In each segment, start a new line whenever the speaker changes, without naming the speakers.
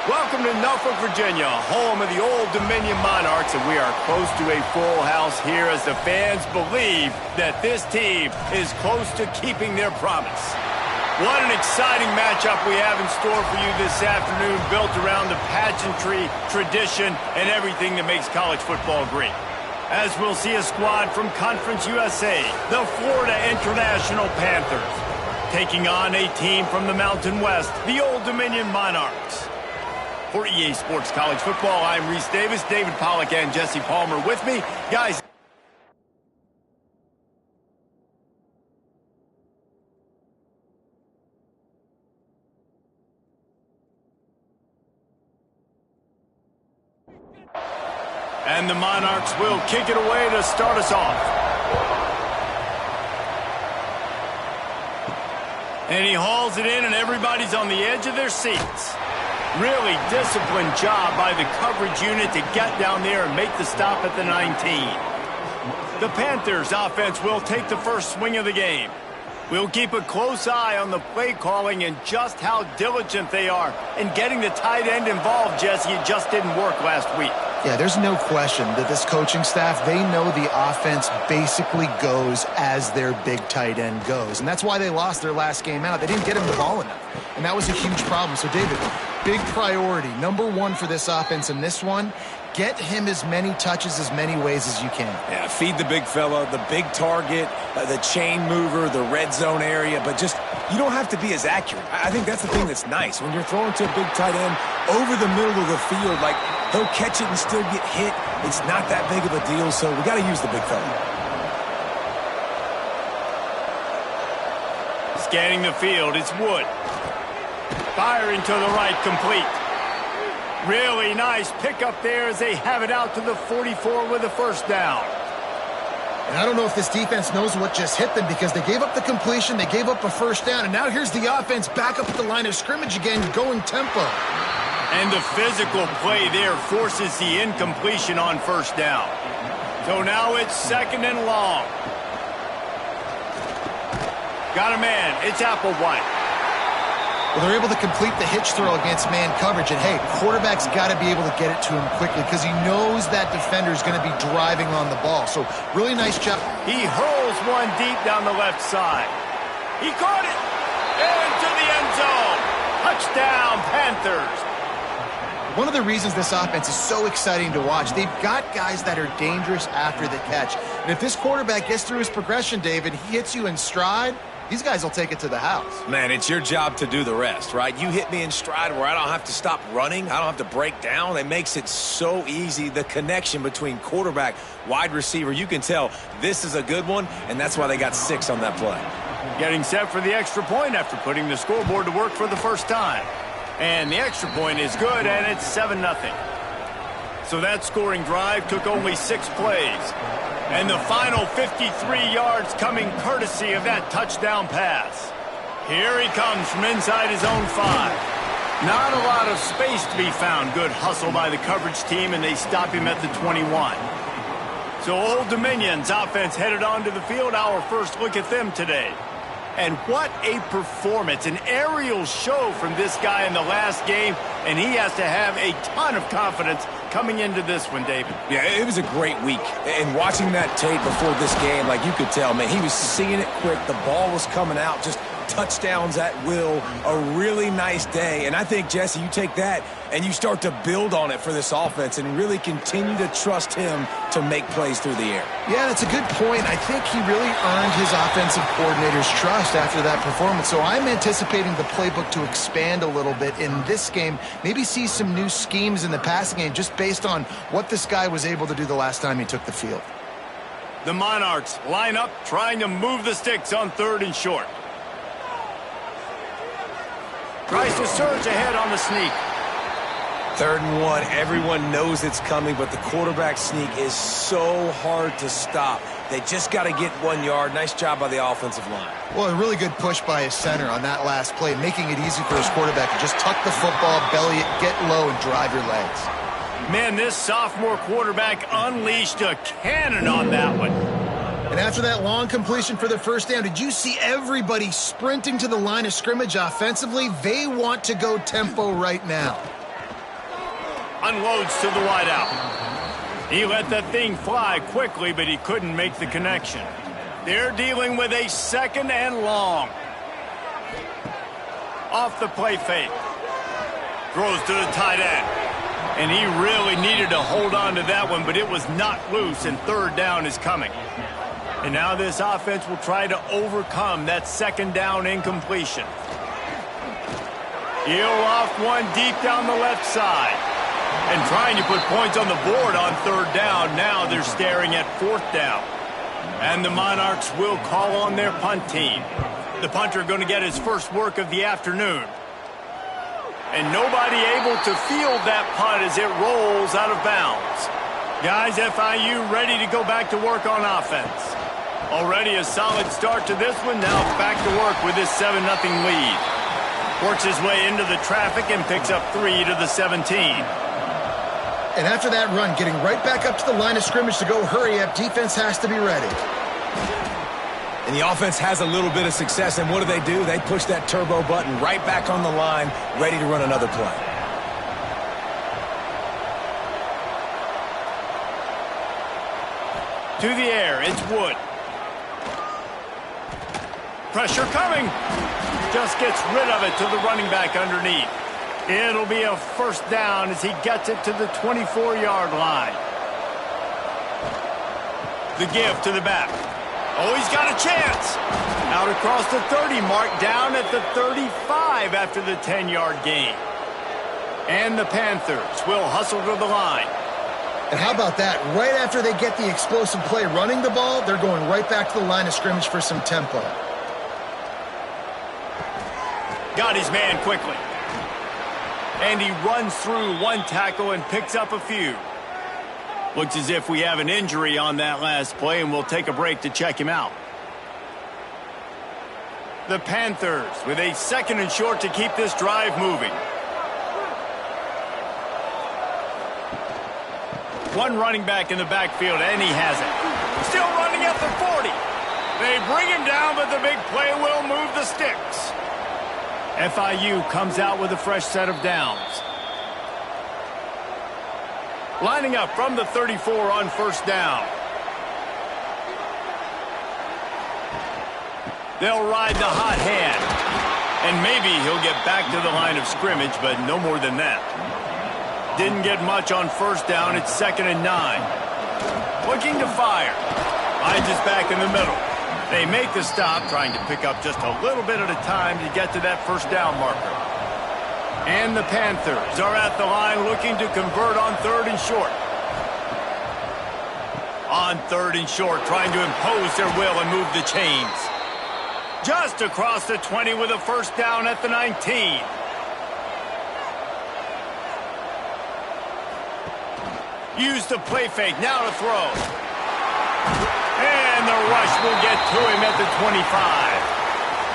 Welcome to Norfolk, Virginia, home of the Old Dominion Monarchs, and we are close to a full house here as the fans believe that this team is close to keeping their promise. What an exciting matchup we have in store for you this afternoon, built around the pageantry, tradition, and everything that makes college football great. As we'll see a squad from Conference USA, the Florida International Panthers, taking on a team from the Mountain West, the Old Dominion Monarchs. For EA Sports College Football, I'm Reese Davis, David Pollack, and Jesse Palmer with me. Guys. And the Monarchs will kick it away to start us off. And he hauls it in, and everybody's on the edge of their seats. Really disciplined job by the coverage unit to get down there and make the stop at the 19. The Panthers offense will take the first swing of the game. We'll keep a close eye on the play calling and just how diligent they are in getting the tight end involved, Jesse. It just didn't work last week.
Yeah, there's no question that this coaching staff, they know the offense basically goes as their big tight end goes. And that's why they lost their last game out. They didn't get him the ball enough. And that was a huge problem. So, David, big priority, number one for this offense in this one, get him as many touches, as many ways as you can.
Yeah, feed the big fella, the big target, the chain mover, the red zone area, but just you don't have to be as accurate. I think that's the thing that's nice. When you're throwing to a big tight end over the middle of the field, like he'll catch it and still get hit. It's not that big of a deal, so we got to use the big fella.
Scanning the field, it's Wood. Firing to the right, complete. Really nice pickup there as they have it out to the 44 with a first down.
And I don't know if this defense knows what just hit them because they gave up the completion, they gave up a first down, and now here's the offense back up at the line of scrimmage again, going tempo.
And the physical play there forces the incompletion on first down. So now it's second and long. Got a man. It's Applewhite.
Well, they're able to complete the hitch throw against man coverage, and hey, quarterback's got to be able to get it to him quickly because he knows that defender is going to be driving on the ball. So really nice job.
He hurls one deep down the left side. He caught it into the end zone. Touchdown, Panthers.
One of the reasons this offense is so exciting to watch, they've got guys that are dangerous after the catch. And if this quarterback gets through his progression, David, he hits you in stride, these guys will take it to the house.
Man, it's your job to do the rest, right? You hit me in stride where I don't have to stop running. I don't have to break down. It makes it so easy. The connection between quarterback, wide receiver, you can tell this is a good one, and that's why they got 6 on that play.
Getting set for the extra point after putting the scoreboard to work for the first time. And the extra point is good, and it's 7-0. So that scoring drive took only 6 plays. And the final 53 yards coming courtesy of that touchdown pass. Here he comes from inside his own 5. Not a lot of space to be found. Good hustle by the coverage team, and they stop him at the 21. So Old Dominion's offense headed onto the field. Our first look at them today. And what a performance, an aerial show from this guy in the last game, and he has to have a ton of confidence coming into this one, David.
Yeah, it was a great week. And watching that tape before this game, like you could tell, man, he was seeing it quick. The ball was coming out, just touchdowns at will. A really nice day. And I think, Jesse, you take that and you start to build on it for this offense and really continue to trust him to make plays through the air.
Yeah, that's a good point. I think he really earned his offensive coordinator's trust after that performance. So I'm anticipating the playbook to expand a little bit in this game, maybe see some new schemes in the passing game just based on what this guy was able to do the last time he took the field.
The Monarchs line up trying to move the sticks on 3rd and short. Tries to surge ahead on the sneak.
3rd and 1, everyone knows it's coming, but the quarterback sneak is so hard to stop. They just got to get 1 yard. Nice job by the offensive line.
Well, a really good push by his center on that last play, making it easy for his quarterback to just tuck the football, belly it, get low, and drive your legs.
Man, this sophomore quarterback unleashed a cannon on that one.
And after that long completion for the first down, did you see everybody sprinting to the line of scrimmage offensively? They want to go tempo right now.
Unloads to the wideout. He let that thing fly quickly, but he couldn't make the connection. They're dealing with a 2nd and long. Off the play fake. Throws to the tight end. And he really needed to hold on to that one, but it was not loose, and 3rd down is coming. And now this offense will try to overcome that 2nd down incompletion. He'll off one deep down the left side. And trying to put points on the board on 3rd down. Now they're staring at 4th down. And the Monarchs will call on their punt team. The punter going to get his first work of the afternoon. And nobody able to field that punt as it rolls out of bounds. Guys, FIU ready to go back to work on offense. Already a solid start to this one. Now back to work with this 7-0 lead. Works his way into the traffic and picks up 3 to the 17.
And after that run, getting right back up to the line of scrimmage to go hurry up, defense has to be ready.
And the offense has a little bit of success, and what do? They push that turbo button right back on the line, ready to run another play.
To the air, it's Wood. Pressure coming. Just gets rid of it to the running back underneath. It'll be a 1st down as he gets it to the 24-yard line. The give to the back. Oh, he's got a chance. Out across the 30 mark, down at the 35 after the 10-yard gain. And the Panthers will hustle to the line.
And how about that? Right after they get the explosive play running the ball, they're going right back to the line of scrimmage for some tempo.
Got his man quickly. And he runs through one tackle and picks up a few. Looks as if we have an injury on that last play, and we'll take a break to check him out. The Panthers with a 2nd and short to keep this drive moving. One running back in the backfield, and he has it. Still running at the 40. They bring him down, but the big play will move the sticks. FIU comes out with a fresh set of downs. Lining up from the 34 on 1st down. They'll ride the hot hand. And maybe he'll get back to the line of scrimmage, but no more than that. Didn't get much on 1st down. It's 2nd and 9. Looking to fire. Finds his back in the middle. They make the stop, trying to pick up just a little bit at a time to get to that 1st down marker. And the Panthers are at the line looking to convert on 3rd and short. On 3rd and short, trying to impose their will and move the chains. Just across the 20 with a 1st down at the 19. Use the play fake, now to throw. And the rush will get to him at the 25.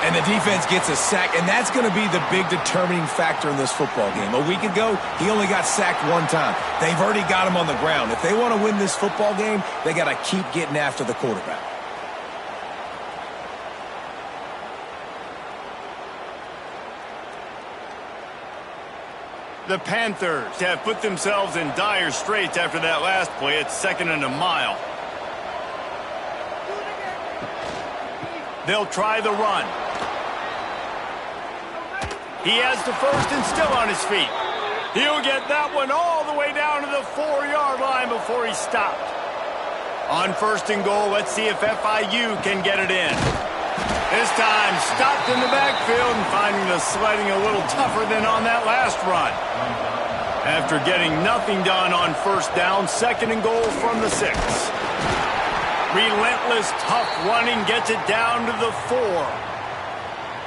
And the defense gets a sack, and that's going to be the big determining factor in this football game. A week ago, he only got sacked 1 time. They've already got him on the ground. If they want to win this football game, they got to keep getting after the quarterback.
The Panthers have put themselves in dire straits after that last play. It's 2nd and a mile. They'll try the run. He has the 1st and still on his feet. He'll get that one all the way down to the 4-yard line before he's stopped. On 1st and goal, let's see if FIU can get it in. This time, stopped in the backfield and finding the sledding a little tougher than on that last run. After getting nothing done on 1st down, 2nd and goal from the 6. Relentless, tough running gets it down to the 4.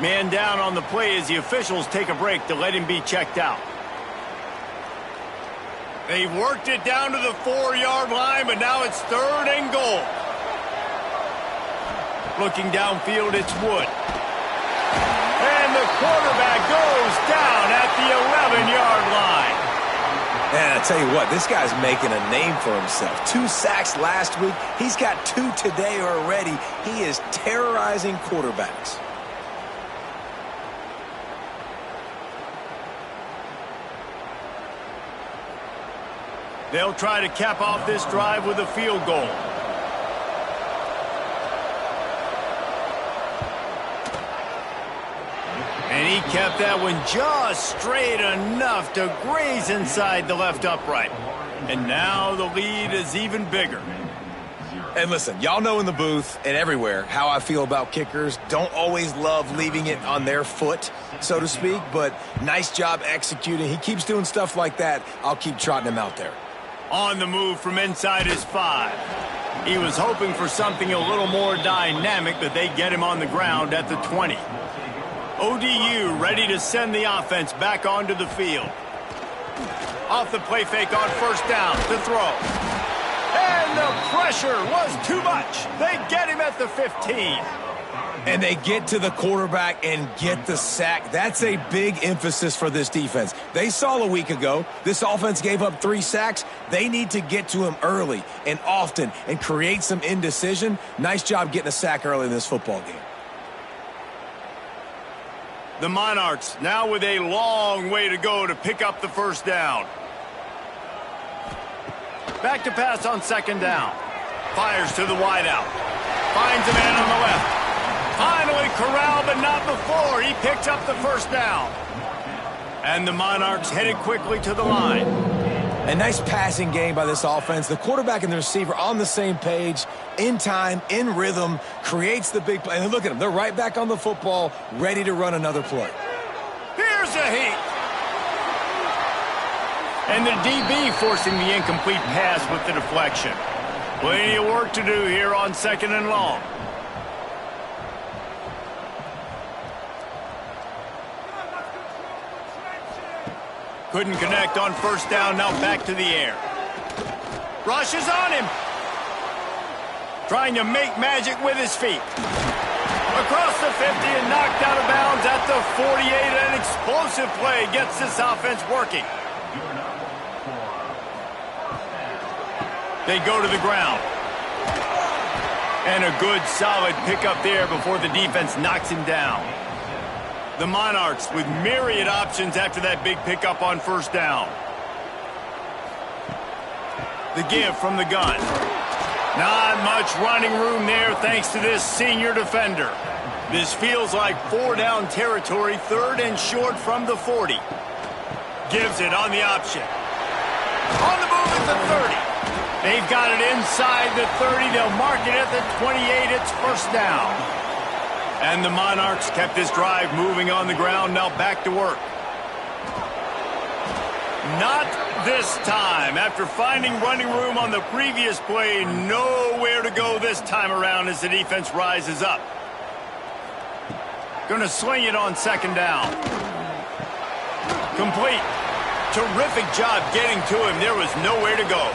Man down on the play as the officials take a break to let him be checked out. They've worked it down to the 4-yard line, but now it's 3rd and goal. Looking downfield, it's Wood. And the quarterback goes down at the 11-yard line.
And I tell you what, this guy's making a name for himself. 2 sacks last week. He's got 2 today already. He is terrorizing quarterbacks.
They'll try to cap off this drive with a field goal. And he kept that one just straight enough to graze inside the left upright. And now the lead is even bigger.
And listen, y'all know in the booth and everywhere how I feel about kickers. Don't always love leaving it on their foot, so to speak, but nice job executing. He keeps doing stuff like that. I'll keep trotting him out there.
On the move from inside his 5. He was hoping for something a little more dynamic, but they get him on the ground at the 20. ODU ready to send the offense back onto the field. Off the play fake on first down to throw. And the pressure was too much. They get him at the 15.
And they get to the quarterback and get the sack. That's a big emphasis for this defense. They saw a week ago, this offense gave up 3 sacks. They need to get to him early and often and create some indecision. Nice job getting a sack early in this football game.
The Monarchs now with a long way to go to pick up the first down. Back to pass on second down. Fires to the wideout. Finds a man on the left. Finally corralled, but not before. He picked up the first down. And the Monarchs headed quickly to the line.
A nice passing game by this offense. The quarterback and the receiver on the same page, in time, in rhythm, creates the big play. And look at them. They're right back on the football, ready to run another play.
Here's a heat. And the DB forcing the incomplete pass with the deflection. Plenty of work to do here on second and long. Couldn't connect on first down, now back to the air. Rush is on him. Trying to make magic with his feet. Across the 50 and knocked out of bounds at the 48. An explosive play gets this offense working. They go to the ground. And a good solid pickup there before the defense knocks him down. The Monarchs with myriad options after that big pickup on first down. The give from the gun. Not much running room there thanks to this senior defender. This feels like 4-down territory, 3rd and short from the 40. Gives it on the option. On the move at the 30. They've got it inside the 30. They'll mark it at the 28. It's first down. And the Monarchs kept this drive moving on the ground. Now back to work. Not this time. After finding running room on the previous play, nowhere to go this time around as the defense rises up. Gonna sling it on second down. Complete. Terrific job getting to him. There was nowhere to go.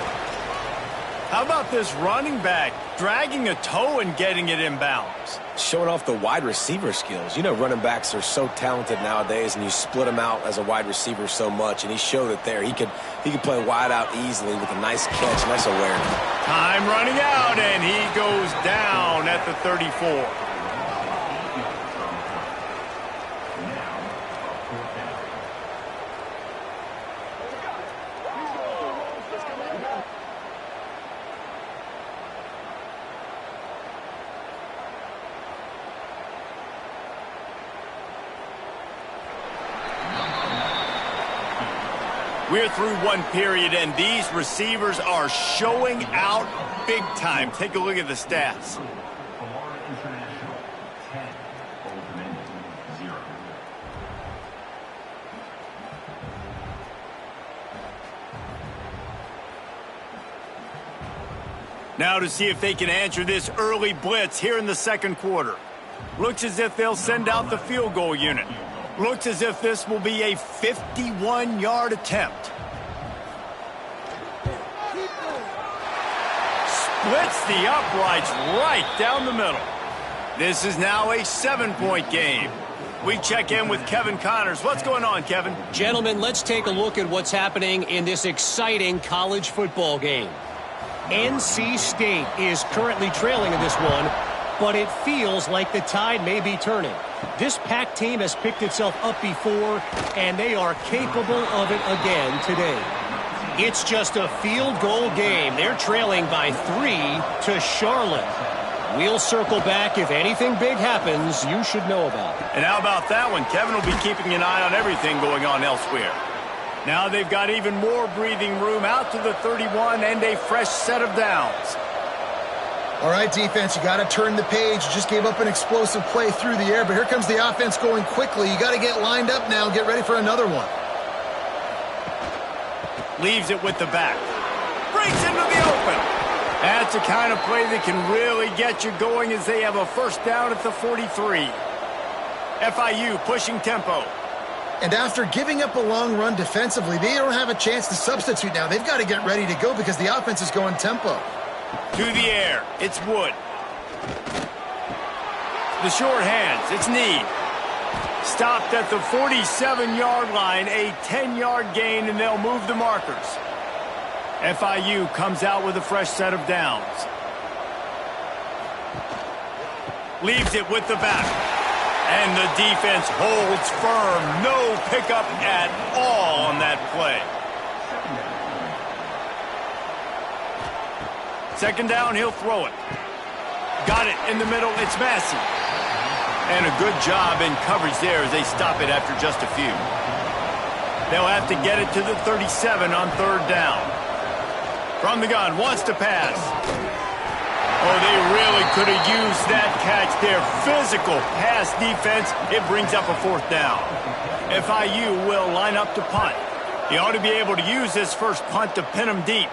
How about this running back dragging a toe and getting it inbounds?
Showing off the wide receiver skills. You know, running backs are so talented nowadays, and you split them out as a wide receiver so much, and he showed it there. He could play wide out easily with a nice catch, nice awareness.
Time running out, and he goes down at the 34. We're through one period, and these receivers are showing out big time. Take a look at the stats. Now to see if they can answer this early blitz here in the second quarter. Looks as if they'll send out the field goal unit. Looks as if this will be a 51-yard attempt. Splits the uprights right down the middle. This is now a 7-point game. We check in with Kevin Connors. What's going on, Kevin?
Gentlemen, let's take a look at what's happening in this exciting college football game. NC State is currently trailing in this one, but it feels like the tide may be turning. This Pac team has picked itself up before, and they are capable of it again today. It's just a field goal game. They're trailing by 3 to Charlotte. We'll circle back if anything big happens you should know about.
And how about that one? Kevin will be keeping an eye on everything going on elsewhere. Now they've got even more breathing room out to the 31 and a fresh set of downs.
All right, defense, you got to turn the page. You just gave up an explosive play through the air, but here comes the offense going quickly. You got to get lined up now, get ready for another one.
Leaves it with the back. Breaks into the open. That's the kind of play that can really get you going as they have a first down at the 43. FIU pushing tempo.
And after giving up a long run defensively, they don't have a chance to substitute now. They've got to get ready to go because the offense is going tempo.
To the air. It's Wood. The short hands. It's Need. Stopped at the 47-yard line, a 10-yard gain, and they'll move the markers. FIU comes out with a fresh set of downs. Leaves it with the back. And the defense holds firm. No pickup at all on that play. Second down, he'll throw it. Got it in the middle. It's Massey. And a good job in coverage there as they stop it after just a few. They'll have to get it to the 37 on third down. From the gun, wants to pass. Oh, they really could have used that catch there. Physical pass defense. It brings up a fourth down. FIU will line up to punt. He ought to be able to use this first punt to pin him deep.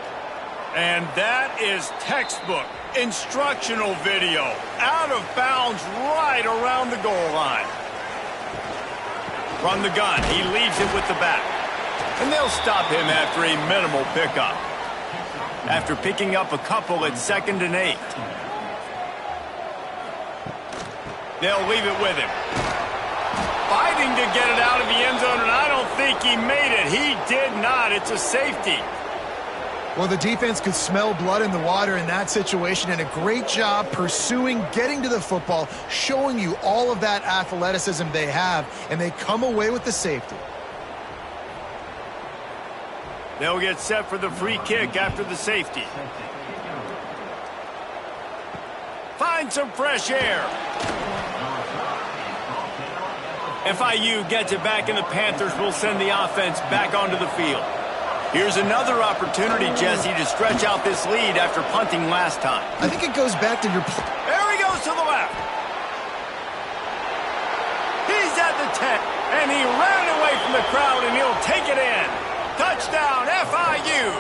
And that is textbook instructional video. Out of bounds right around the goal line. From the gun, he leaves it with the back. And they'll stop him after a minimal pickup. After picking up a couple at 2nd and 8. They'll leave it with him. Fighting to get it out of the end zone, and I don't think he made it. He did not. It's a safety.
Well, the defense could smell blood in the water in that situation, and a great job pursuing, getting to the football, showing you all of that athleticism they have, and they come away with the safety.
They'll get set for the free kick after the safety. Find some fresh air. FIU gets it back, and the Panthers will send the offense back onto the field. Here's another opportunity, Jesse, to stretch out this lead after punting last time.
I think it goes back to your...
There he goes to the left. He's at the 10, and he ran away from the crowd, and he'll take it in. Touchdown, FIU!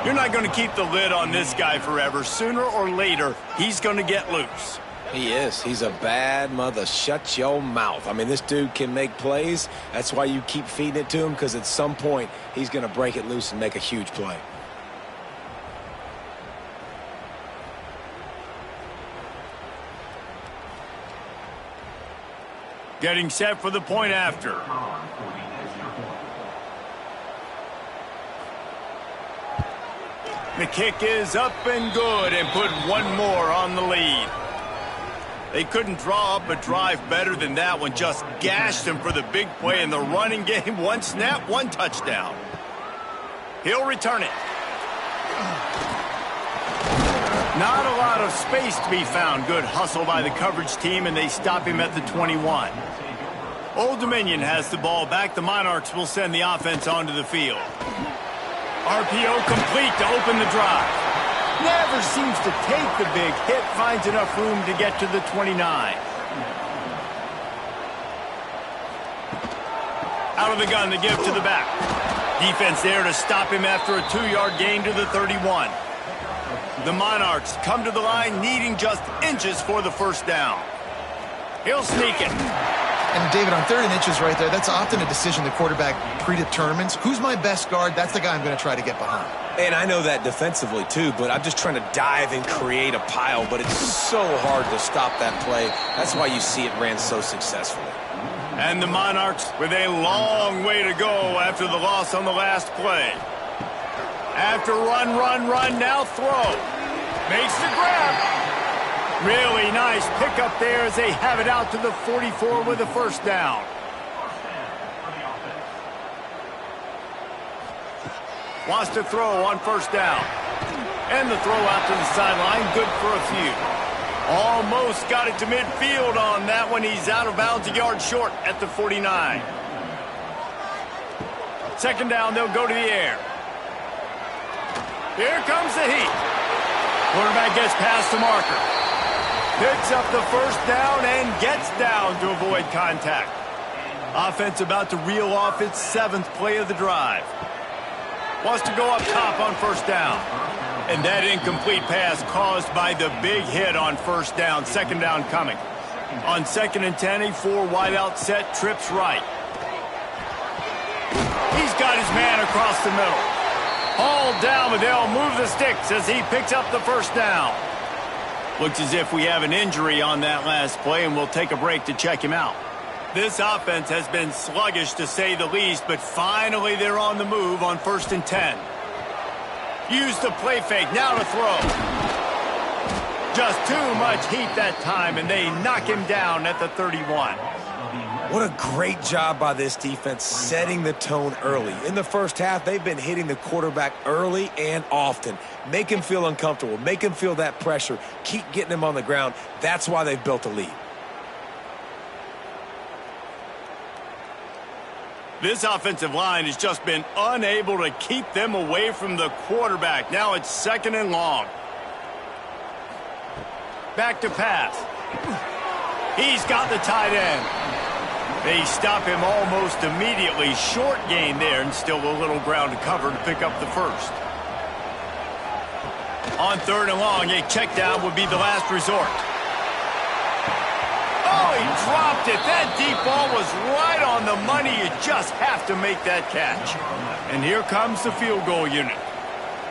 You're not going to keep the lid on this guy forever. Sooner or later, he's going to get loose.
He is. He's a bad mother. Shut your mouth. I mean, this dude can make plays. That's why you keep feeding it to him, because at some point, he's going to break it loose and make a huge play.
Getting set for the point after. The kick is up and good, and put one more on the lead. They couldn't draw up a drive better than that one. Just gashed him for the big play in the running game. One snap, one touchdown. He'll return it. Not a lot of space to be found. Good hustle by the coverage team, and they stop him at the 21. Old Dominion has the ball back. The Monarchs will send the offense onto the field. RPO complete to open the drive. Never seems to take the big hit. Finds enough room to get to the 29. Out of the gun, the give to the back. Defense there to stop him after a 2-yard gain to the 31. The Monarchs come to the line needing just inches for the first down. He'll sneak it.
And David, on 3rd and inches right there, that's often a decision the quarterback predetermines. Who's my best guard? That's the guy I'm going to try to get behind.
And I know that defensively, too, but I'm just trying to dive and create a pile, but it's so hard to stop that play. That's why you see it ran so successfully.
And the Monarchs with a long way to go after the loss on the last play. After run, now throw. Makes the grab. Really nice pickup there as they have it out to the 44 with a first down. Wants to throw on first down. And the throw out to the sideline, good for a few. Almost got it to midfield on that one. He's out of bounds, a yard short at the 49. Second down, they'll go to the air. Here comes the heat. Quarterback gets past the marker. Picks up the first down and gets down to avoid contact. Offense about to reel off its 7th play of the drive. Wants to go up top on first down. And that incomplete pass caused by the big hit on first down. Second down coming. On 2nd and 10, a 4-wideout set, trips right. He's got his man across the middle. Hauled down, but they'll move the sticks as he picks up the first down. Looks as if we have an injury on that last play, and we'll take a break to check him out. This offense has been sluggish to say the least, but finally they're on the move on 1st and 10. Use the play fake, now to throw. Just too much heat that time, and they knock him down at the 31.
What a great job by this defense setting the tone early. In the first half, they've been hitting the quarterback early and often. Make him feel uncomfortable. Make him feel that pressure. Keep getting him on the ground. That's why they've built a lead.
This offensive line has just been unable to keep them away from the quarterback. Now it's 2nd and long. Back to pass. He's got the tight end. They stop him almost immediately. Short gain there, and still a little ground to cover to pick up the first. On 3rd and long, a check down would be the last resort. Oh, he dropped it. That deep ball was right on the money. You just have to make that catch. And here comes the field goal unit.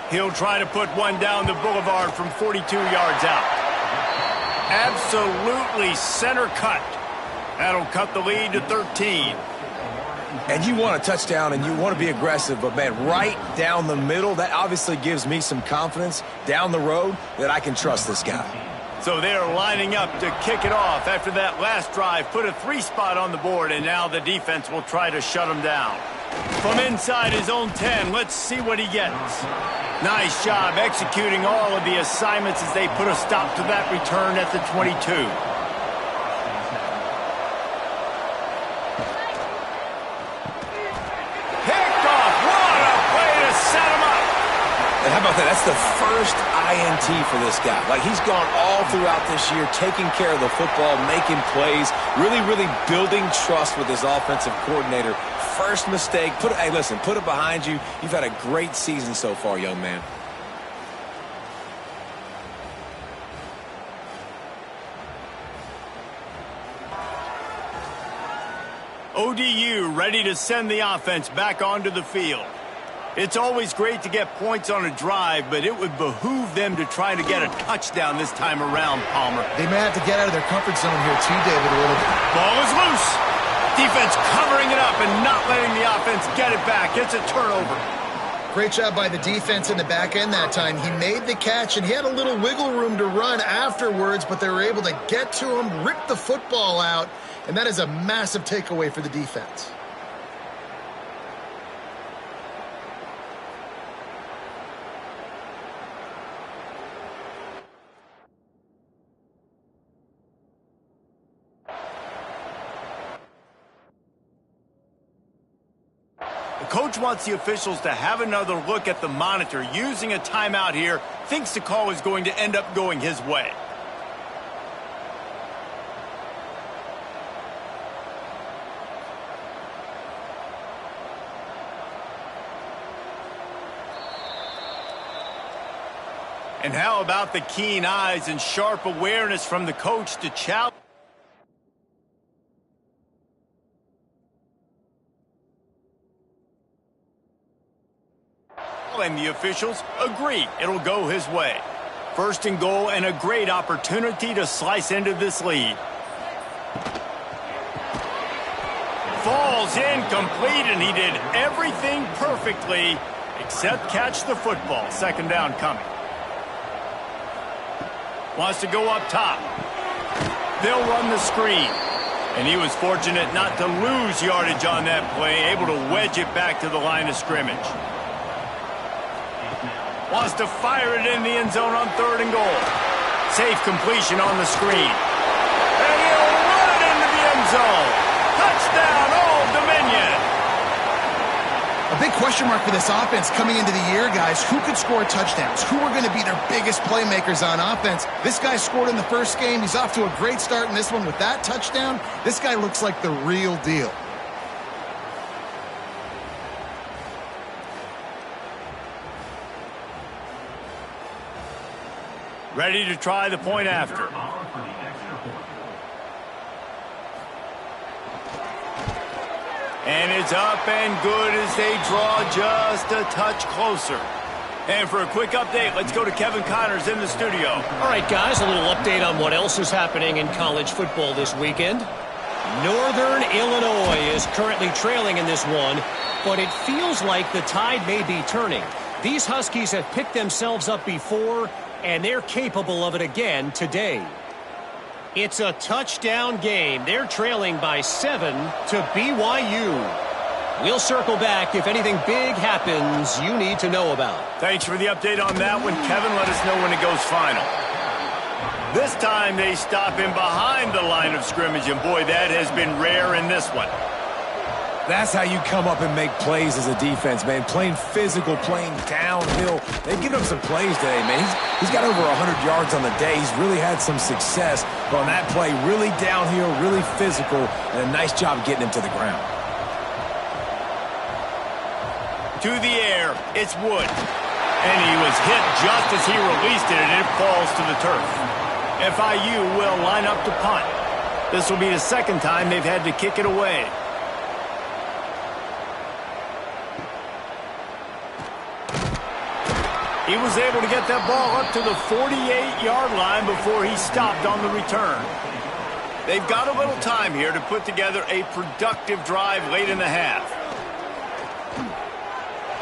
He'll try to put one down the boulevard from 42 yards out. Absolutely center cut. That'll cut the lead to 13.
And you want a touchdown and you want to be aggressive, but, man, right down the middle, that obviously gives me some confidence down the road that I can trust this guy.
So they're lining up to kick it off after that last drive. Put a 3 spot on the board, and now the defense will try to shut him down. From inside his own 10, let's see what he gets. Nice job executing all of the assignments as they put a stop to that return at the 22. Picked off. What a play to set him up.
And how about that? That's the first INT for this guy. Like, he's gone all throughout this year, taking care of the football, making plays, really, really building trust with his offensive coordinator. First mistake. Hey, listen, put it behind you. You've had a great season so far, young man.
ODU ready to send the offense back onto the field. It's always great to get points on a drive, but it would behoove them to try to get a touchdown this time around, Palmer.
They may have to get out of their comfort zone here too, David, a little bit.
Ball is loose. Defense covering it up and not letting the offense get it back. It's a turnover.
Great job by the defense in the back end that time. He made the catch, and he had a little wiggle room to run afterwards, but they were able to get to him, rip the football out, and that is a massive takeaway for the defense.
The coach wants the officials to have another look at the monitor. Using a timeout here, thinks the call is going to end up going his way. And how about the keen eyes and sharp awareness from the coach to challenge? And the officials agree it'll go his way. 1st and goal and a great opportunity to slice into this lead. Falls incomplete, and he did everything perfectly except catch the football. 2nd down coming. Wants to go up top. They'll run the screen. And he was fortunate not to lose yardage on that play, able to wedge it back to the line of scrimmage. Wants to fire it in the end zone on 3rd and goal. Safe completion on the screen. And he'll run it into the end zone. Touchdown, Old Dominion.
A big question mark for this offense coming into the year, guys. Who could score touchdowns? Who are going to be their biggest playmakers on offense? This guy scored in the first game. He's off to a great start in this one with that touchdown. This guy looks like the real deal.
Ready to try the point after. And it's up and good as they draw just a touch closer. And for a quick update, let's go to Kevin Connors in the studio.
All right, guys, a little update on what else is happening in college football this weekend. Northern Illinois is currently trailing in this one, but it feels like the tide may be turning. These Huskies have picked themselves up before, and they're capable of it again today. It's a touchdown game. They're trailing by 7 to BYU. We'll circle back if anything big happens you need to know about.
Thanks for the update on that one, Kevin. Let us know when it goes final. This time they stop him behind the line of scrimmage, and boy, that has been rare in this one.
That's how you come up and make plays as a defense, man. Playing physical, playing downhill. They've given him some plays today, man. He's got over 100 yards on the day. He's really had some success. But on that play, really downhill, really physical, and a nice job getting him to the ground.
To the air, it's Wood. And he was hit just as he released it, and it falls to the turf. FIU will line up to punt. This will be the second time they've had to kick it away. He was able to get that ball up to the 48-yard line before he stopped on the return. They've got a little time here to put together a productive drive late in the half.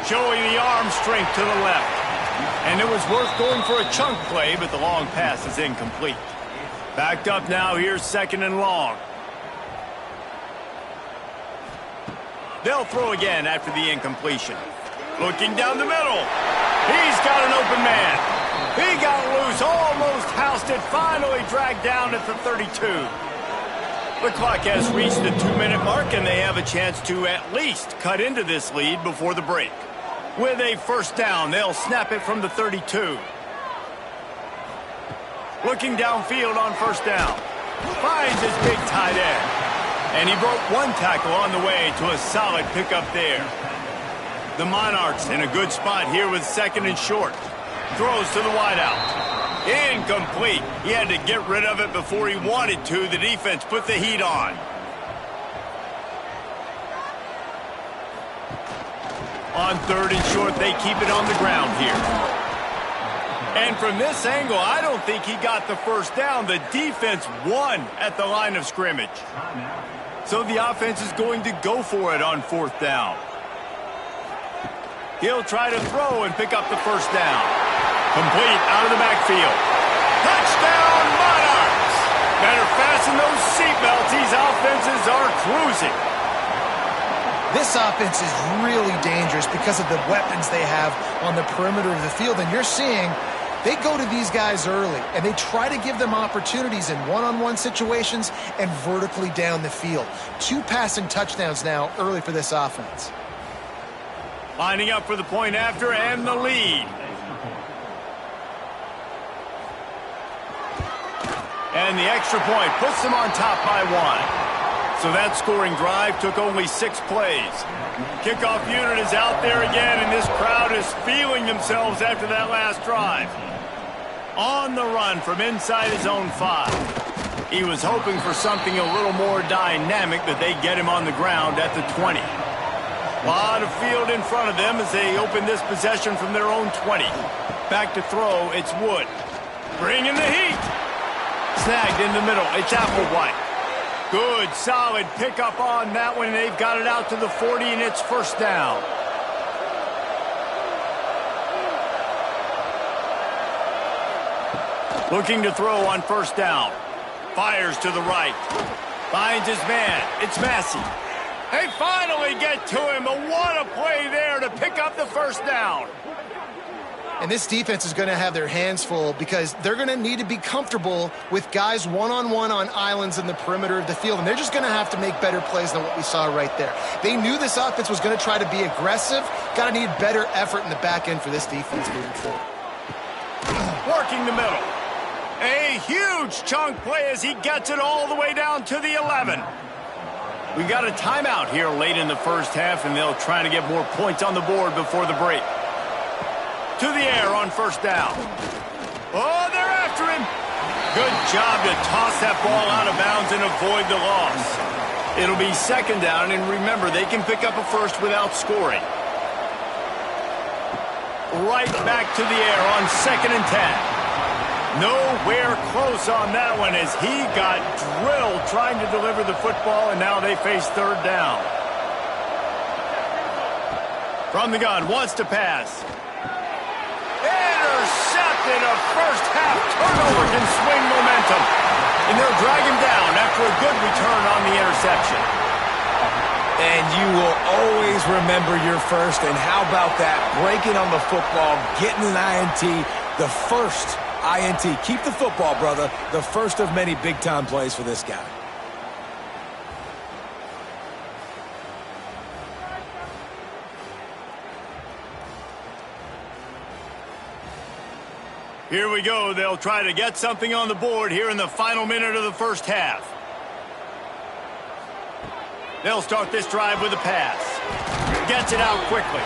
Showing the arm strength to the left. And it was worth going for a chunk play, but the long pass is incomplete. Backed up now, here's 2nd and long. They'll throw again after the incompletion. Looking down the middle. He's got an open man. He got loose, almost housed it, finally dragged down at the 32. The clock has reached the 2-minute mark, and they have a chance to at least cut into this lead before the break. With a first down, they'll snap it from the 32. Looking downfield on first down. Finds his big tight end. And he broke one tackle on the way to a solid pickup there. The Monarchs in a good spot here with 2nd and short. Throws to the wideout. Incomplete. He had to get rid of it before he wanted to. The defense put the heat on. On 3rd and short, they keep it on the ground here. And from this angle, I don't think he got the first down. The defense won at the line of scrimmage. So the offense is going to go for it on 4th down. He'll try to throw and pick up the first down. Complete out of the backfield. Touchdown, Monarchs! Better fasten those seatbelts. These offenses are cruising.
This offense is really dangerous because of the weapons they have on the perimeter of the field. And you're seeing they go to these guys early, and they try to give them opportunities in one-on-one situations and vertically down the field. 2 passing touchdowns now early for this offense.
Lining up for the point after and the lead. And the extra point puts them on top by 1. So that scoring drive took only 6 plays. Kickoff unit is out there again, and this crowd is feeling themselves after that last drive. On the run from inside his own 5. He was hoping for something a little more dynamic, but they get him on the ground at the 20. A lot of field in front of them as they open this possession from their own 20. Back to throw, it's Wood. Bringing the heat. Snagged in the middle, it's Applewhite. Good, solid pickup on that one. They've got it out to the 40, and it's first down. Looking to throw on first down. Fires to the right. Finds his man. It's Massey. They finally get to him, but what a play there to pick up the first down.
And this defense is going to have their hands full because they're going to need to be comfortable with guys one-on-one on islands in the perimeter of the field. And they're just going to have to make better plays than what we saw right there. They knew this offense was going to try to be aggressive. Got to need better effort in the back end for this defense moving forward.
Working the middle. A huge chunk play as he gets it all the way down to the 11. We got a timeout here late in the first half, and they'll try to get more points on the board before the break. To the air on first down. Oh, they're after him. Good job to toss that ball out of bounds and avoid the loss. It'll be second down, and remember, they can pick up a first without scoring. Right back to the air on 2nd and 10. Nowhere close on that one as he got drilled trying to deliver the football, and now they face third down. From the gun, wants to pass. Intercepted. A first half turnover can swing momentum. And they'll drag him down after a good return on the interception.
And you will always remember your first. And how about that? Breaking on the football, getting an INT, the first INT. Keep the football, brother. The first of many big-time plays for this guy.
Here we go. They'll try to get something on the board here in the final minute of the first half. They'll start this drive with a pass. Gets it out quickly.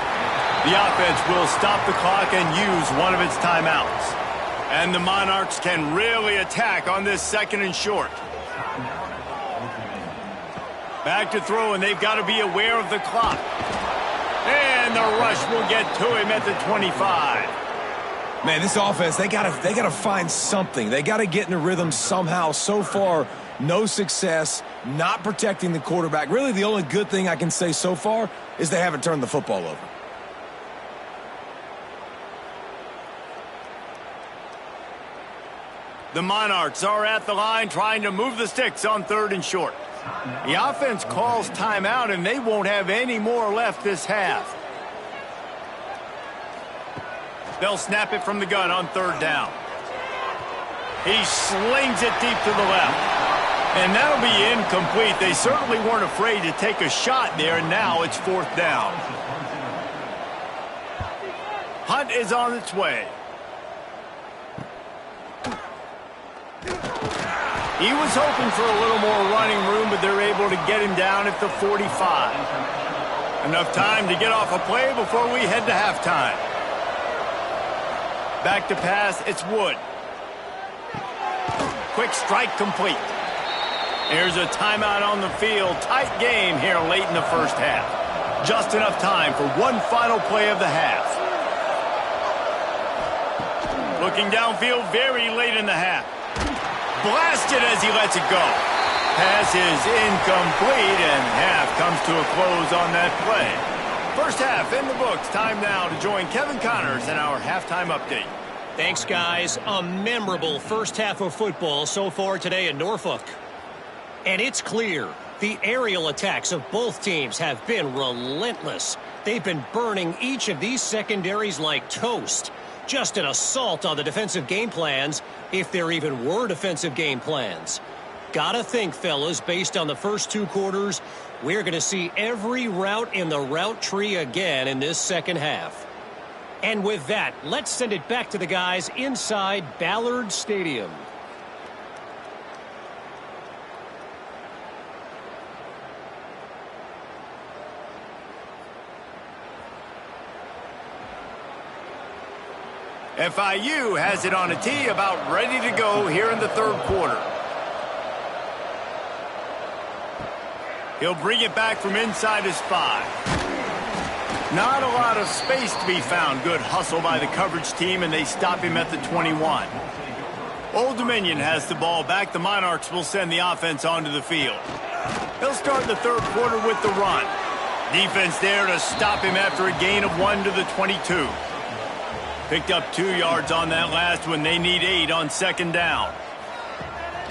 The offense will stop the clock and use one of its timeouts. And the Monarchs can really attack on this 2nd and short. Back to throw, and they've got to be aware of the clock. And the rush will get to him at the 25.
Man, this offense, they gotta find something. They gotta get in a rhythm somehow. So far, no success, not protecting the quarterback. Really, the only good thing I can say so far is they haven't turned the football over.
The Monarchs are at the line trying to move the sticks on 3rd and short. The offense calls timeout, and they won't have any more left this half. They'll snap it from the gun on 3rd down. He slings it deep to the left. And that'll be incomplete. They certainly weren't afraid to take a shot there, and now it's 4th down. Hunt is on its way. He was hoping for a little more running room, but they're able to get him down at the 45. Enough time to get off a play before we head to halftime. Back to pass, it's Wood. Quick strike complete. Here's a timeout on the field. Tight game here late in the first half. Just enough time for one final play of the half. Looking downfield very late in the half. Blasted as he lets it go. Pass is incomplete, and half comes to a close on that play. First half in the books. Time now to join Kevin Connors in our halftime update.
Thanks, guys. A memorable first half of football so far today in Norfolk. And it's clear the aerial attacks of both teams have been relentless. They've been burning each of these secondaries like toast. Just an assault on the defensive game plans, if there even were defensive game plans. Gotta think, fellas, based on the first 2 quarters, we're going to see every route in the route tree again in this second half. And with that, let's send it back to the guys inside Ballard Stadium.
FIU has it on a tee, about ready to go here in the 3rd quarter. He'll bring it back from inside his 5. Not a lot of space to be found. Good hustle by the coverage team, and they stop him at the 21. Old Dominion has the ball back. The Monarchs will send the offense onto the field. They'll start the 3rd quarter with the run. Defense there to stop him after a gain of 1 to the 22. Picked up 2 yards on that last one. They need 8 on 2nd down.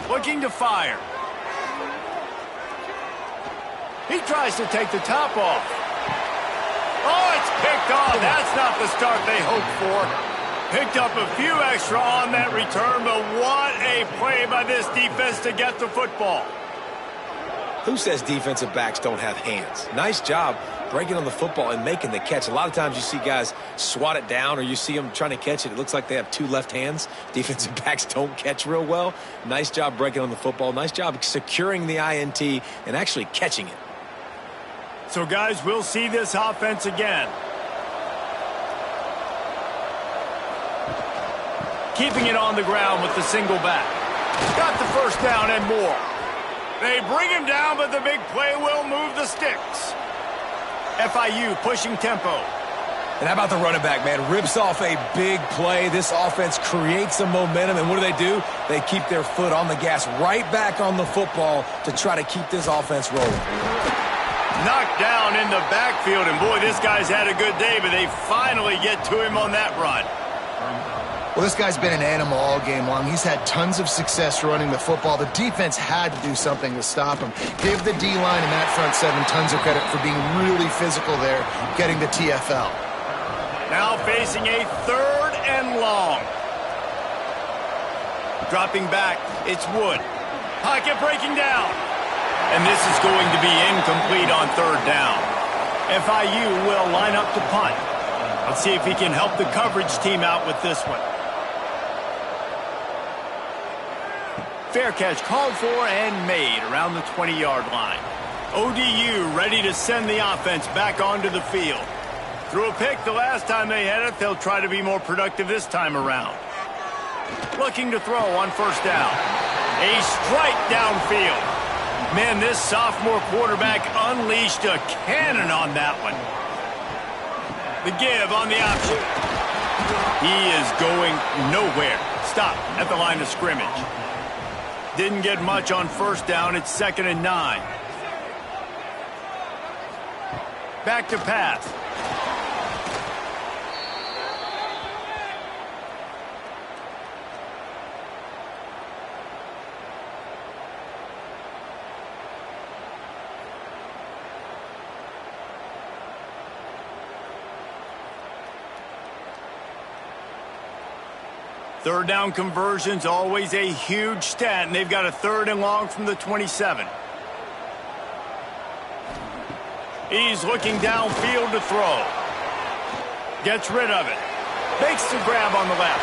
Looking to fire. He tries to take the top off. Oh, it's picked off. That's not the start they hoped for. Picked up a few extra on that return, but what a play by this defense to get the football.
Who says defensive backs don't have hands? Nice job breaking on the football and making the catch. A lot of times you see guys swat it down or you see them trying to catch it. It looks like they have two left hands. Defensive backs don't catch real well. Nice job breaking on the football. Nice job securing the INT and actually catching it.
So, guys, we'll see this offense again. Keeping it on the ground with the single back. Got the first down and more. They bring him down, but the big play will move the sticks. FIU pushing tempo.
And how about the running back, man? Rips off a big play. This offense creates some momentum, and what do? They keep their foot on the gas, right back on the football to try to keep this offense rolling.
Knocked down in the backfield, and boy, this guy's had a good day, but they finally get to him on that run.
Well, this guy's been an animal all game long. He's had tons of success running the football. The defense had to do something to stop him. Give the D-line and that front seven tons of credit for being really physical there, getting the TFL.
Now facing a 3rd and long. Dropping back, it's Wood. Pocket breaking down. And this is going to be incomplete on 3rd down. FIU will line up to punt. Let's see if he can help the coverage team out with this one. Fair catch called for and made around the 20-yard line. ODU ready to send the offense back onto the field. Threw a pick the last time they had it. They'll try to be more productive this time around. Looking to throw on 1st down. A strike downfield. Man, this sophomore quarterback unleashed a cannon on that one. The give on the option. He is going nowhere. Stop at the line of scrimmage. Didn't get much on 1st down. It's 2nd and 9. Back to pass. Third down conversions, always a huge stat, and they've got a 3rd and long from the 27. He's looking downfield to throw. Gets rid of it. Makes the grab on the left.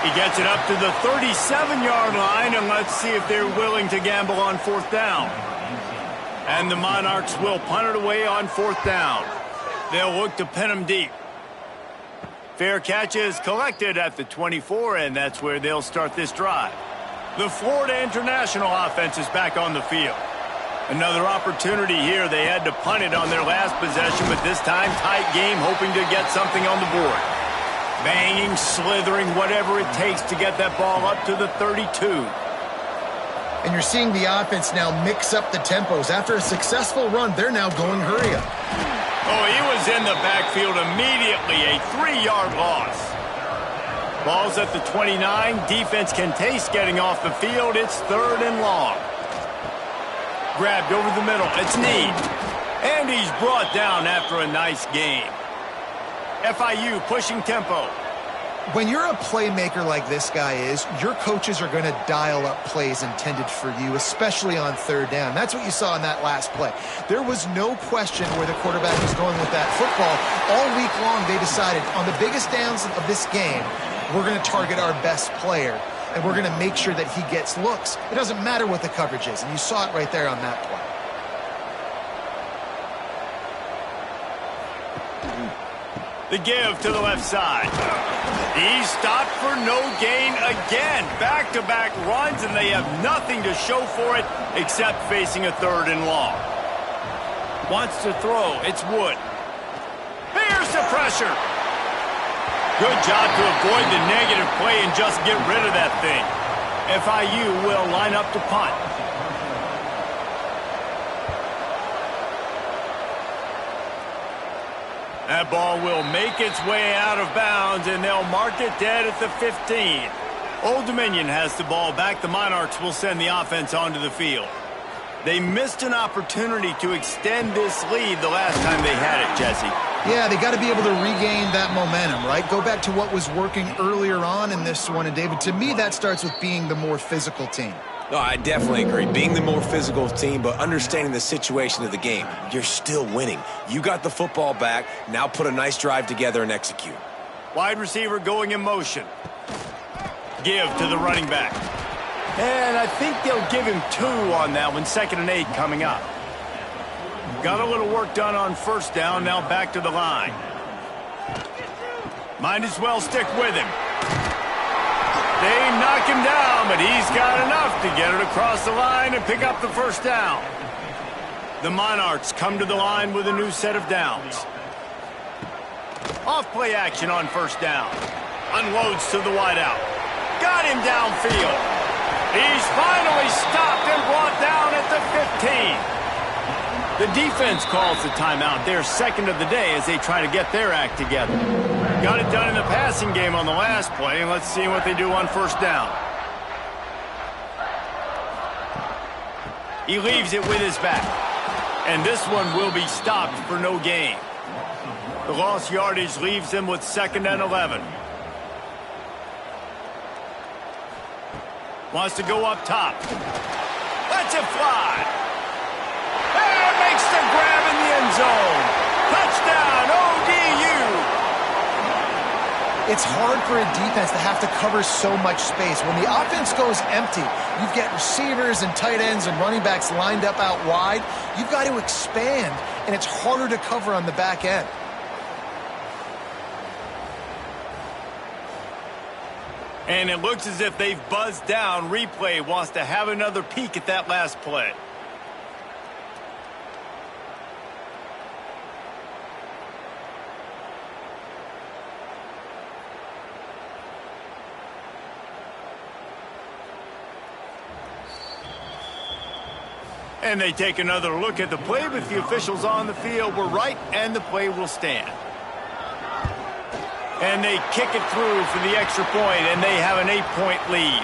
He gets it up to the 37-yard line, and let's see if they're willing to gamble on 4th down. And the Monarchs will punt it away on 4th down. They'll look to pin him deep. Fair catch is collected at the 24, and that's where they'll start this drive. The Florida International offense is back on the field. Another opportunity here. They had to punt it on their last possession, but this time tight game, hoping to get something on the board. Banging, slithering, whatever it takes to get that ball up to the 32.
And you're seeing the offense now mix up the tempos. After a successful run, they're now going hurry up.
Oh, he was in the backfield immediately, a 3-yard loss. Ball's at the 29. Defense can taste getting off the field. It's 3rd and long. Grabbed over the middle. It's Need. And he's brought down after a nice game. FIU pushing tempo.
When you're a playmaker like this guy is, your coaches are going to dial up plays intended for you, especially on 3rd down. That's what you saw in that last play. There was no question where the quarterback was going with that football. All week long, they decided on the biggest downs of this game, we're going to target our best player, and we're going to make sure that he gets looks. It doesn't matter what the coverage is, and you saw it right there on that play.
The give to the left side. He stopped for no gain again. Back-to-back runs, and they have nothing to show for it except facing a 3rd and long. Wants to throw. It's Wood. Here's the pressure. Good job to avoid the negative play and just get rid of that thing. FIU will line up to punt. That ball will make its way out of bounds, and they'll mark it dead at the 15. Old Dominion has the ball back. The Monarchs will send the offense onto the field. They missed an opportunity to extend this lead the last time they had it, Jesse.
Yeah, they got to be able to regain that momentum, right? Go back to what was working earlier on in this one. And, David, to me, that starts with being the more physical team.
No, I definitely agree. Being the more physical team, but understanding the situation of the game. You're still winning. You got the football back. Now put a nice drive together and execute.
Wide receiver going in motion. Give to the running back. And I think they'll give him 2 on that one. 2nd and 8 coming up. Got a little work done on first down. Now back to the line. Might as well stick with him. They knock him down, but he's got enough to get it across the line and pick up the first down. The Monarchs come to the line with a new set of downs. Off play action on first down. Unloads to the wideout. Got him downfield. He's finally stopped and brought down at the 15. The defense calls the timeout. Their second of the day as they try to get their act together. Got it done in the passing game on the last play, and let's see what they do on first down. He leaves it with his back. And this one will be stopped for no gain. The lost yardage leaves them with 2nd and 11. Wants to go up top. Lets it fly. And makes the grab in the end zone. Touchdown, ODU.
It's hard for a defense to have to cover so much space. When the offense goes empty, you get receivers and tight ends and running backs lined up out wide. You've got to expand, and it's harder to cover on the back end.
And it looks as if they've buzzed down. Replay wants to have another peek at that last play. And they take another look at the play, but the officials on the field were right, and the play will stand. And they kick it through for the extra point, and they have an 8-point lead.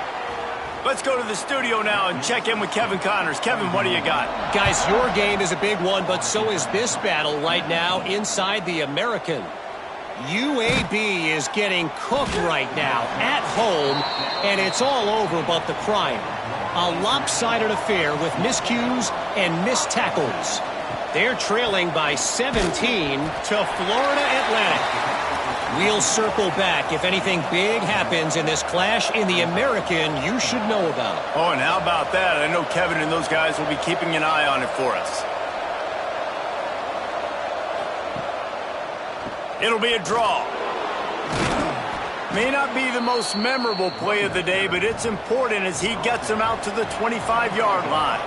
Let's go to the studio now and check in with Kevin Connors. Kevin, what do you got?
Guys, your game is a big one, but so is this battle right now inside the American. UAB is getting cooked right now at home, and it's all over but the crying. A lopsided affair with miscues and missed tackles. They're trailing by 17 to Florida Atlantic. We'll circle back if anything big happens in this clash in the American you should know about.
Oh, and how about that? I know Kevin and those guys will be keeping an eye on it for us. It'll be a draw. May not be the most memorable play of the day, but it's important as he gets them out to the 25-yard line.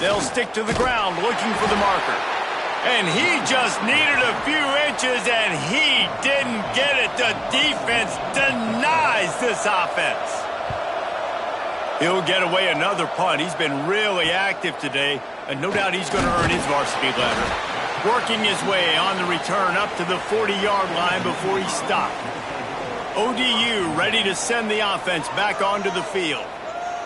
They'll stick to the ground looking for the marker. And he just needed a few inches, and he didn't get it. The defense denies this offense. He'll get away another punt. He's been really active today, and no doubt he's going to earn his varsity letter. Working his way on the return up to the 40-yard line before he stopped. ODU ready to send the offense back onto the field.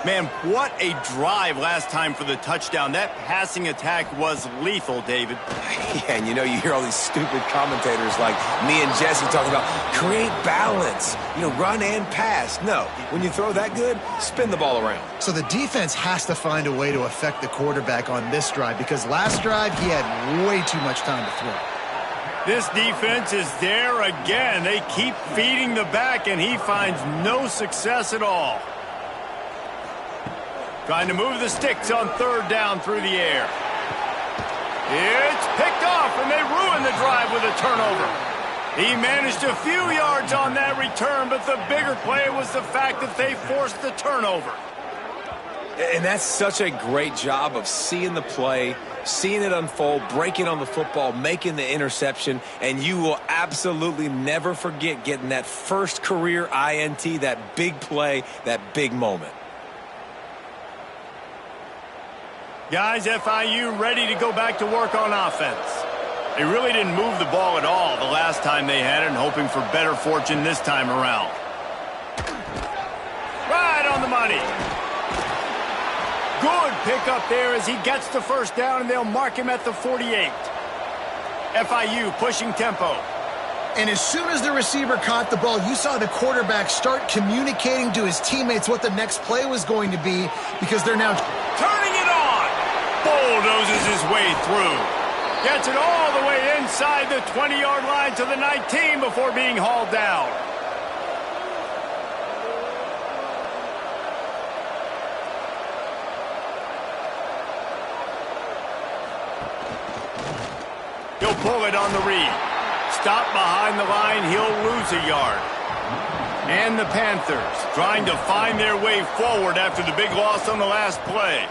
Man, what a drive last time for the touchdown. That passing attack was lethal, David.
Yeah, and you hear all these stupid commentators like me and Jesse talking about create balance, run and pass. No, when you throw that good, spin the ball around.
So the defense has to find a way to affect the quarterback on this drive because last drive he had way too much time to throw.
This defense is there again. They keep feeding the back, and he finds no success at all. Trying to move the sticks on third down through the air. It's picked off, and they ruin the drive with a turnover. He managed a few yards on that return, but the bigger play was the fact that they forced the turnover.
And that's such a great job of seeing the play, seeing it unfold, breaking on the football, making the interception, and you will absolutely never forget getting that first career INT, that big play, that big moment.
Guys, FIU ready to go back to work on offense. They really didn't move the ball at all the last time they had it, and hoping for better fortune this time around. money. Good pickup there as he gets the first down, and they'll mark him at the 48. FIU pushing tempo.
And as soon as the receiver caught the ball, you saw the quarterback start communicating to his teammates what the next play was going to be, because they're now
turning it on. Bulldozes his way through. Gets it all the way inside the 20-yard line to the 19 before being hauled down. He'll pull it on the read. Stop behind the line, he'll lose a yard. And the Panthers trying to find their way forward after the big loss on the last play.